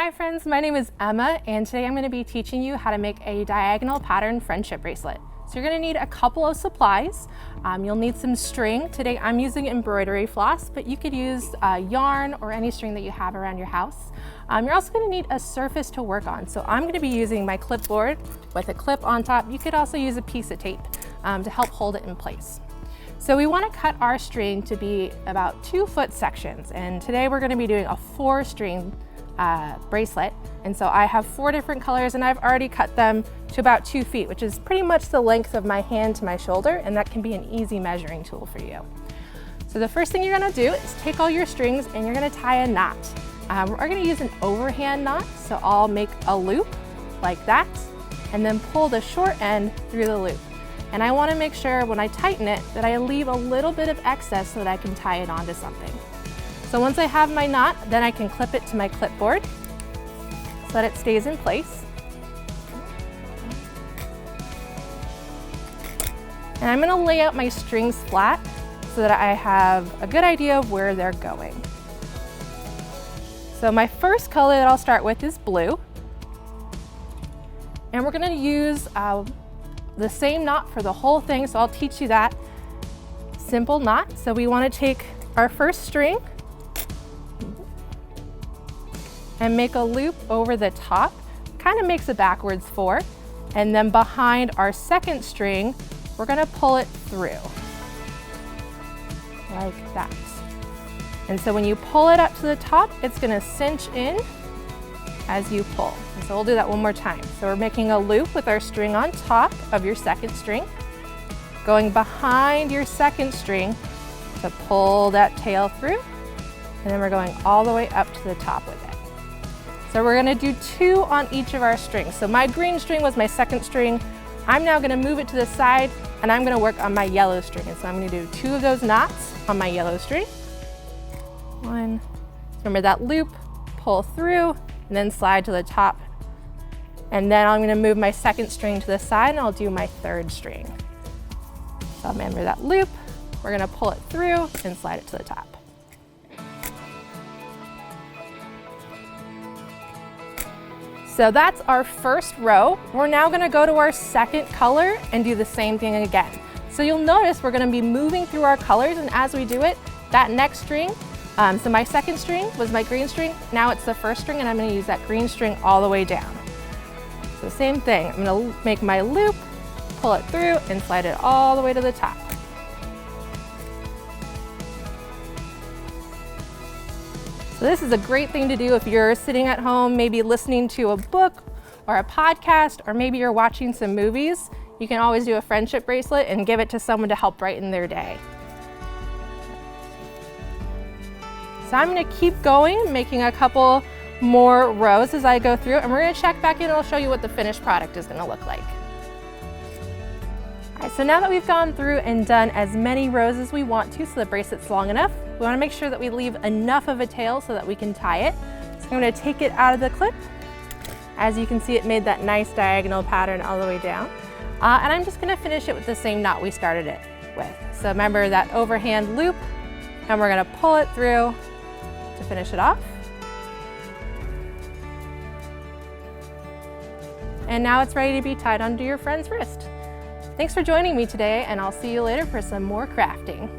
Hi friends, my name is Emma and today I'm going to be teaching you how to make a diagonal pattern friendship bracelet. So you're going to need a couple of supplies. You'll need some string. Today I'm using embroidery floss, but you could use yarn or any string that you have around your house. You're also going to need a surface to work on. So I'm going to be using my clipboard with a clip on top. You could also use a piece of tape to help hold it in place. So we want to cut our string to be about 2-foot sections, and today we're going to be doing a 4-string bracelet. And so I have 4 different colors and I've already cut them to about 2 feet, which is pretty much the length of my hand to my shoulder, and that can be an easy measuring tool for you. So the first thing you're going to do is take all your strings and you're going to tie a knot. We're going to use an overhand knot, so I'll make a loop like that and then pull the short end through the loop. And I want to make sure when I tighten it that I leave a little bit of excess so that I can tie it onto something. So once I have my knot, then I can clip it to my clipboard so that it stays in place. And I'm going to lay out my strings flat so that I have a good idea of where they're going. So my first color that I'll start with is blue. And we're going to use the same knot for the whole thing, so I'll teach you that simple knot. So we want to take our first string and make a loop over the top, kind of makes a backwards 4, and then behind our second string we're going to pull it through like that. And so when you pull it up to the top, it's going to cinch in as you pull. And so we'll do that one more time. So we're making a loop with our string on top of your second string, going behind your second string to pull that tail through, and then we're going all the way up to the top with it. So we're going to do 2 on each of our strings. So my green string was my second string. I'm now going to move it to the side and I'm going to work on my yellow string. And so I'm going to do 2 of those knots on my yellow string. 1, remember that loop, pull through, and then slide to the top. And then I'm going to move my second string to the side and I'll do my third string. So remember that loop, we're going to pull it through and slide it to the top. So that's our first row. We're now going to go to our second color and do the same thing again. So you'll notice we're going to be moving through our colors, and as we do it, that next string, so my second string was my green string, now it's the first string, and I'm going to use that green string all the way down. So same thing, I'm going to make my loop, pull it through, and slide it all the way to the top. So this is a great thing to do if you're sitting at home, maybe listening to a book or a podcast, or maybe you're watching some movies. You can always do a friendship bracelet and give it to someone to help brighten their day. So I'm going to keep going, making a couple more rows as I go through, and we're going to check back in and I'll show you what the finished product is going to look like. All right, so now that we've gone through and done as many rows as we want to so the bracelet's long enough, we want to make sure that we leave enough of a tail so that we can tie it. So I'm going to take it out of the clip. As you can see, it made that nice diagonal pattern all the way down. And I'm just going to finish it with the same knot we started it with. So remember that overhand loop, and we're going to pull it through to finish it off. And now it's ready to be tied onto your friend's wrist. Thanks for joining me today, and I'll see you later for some more crafting.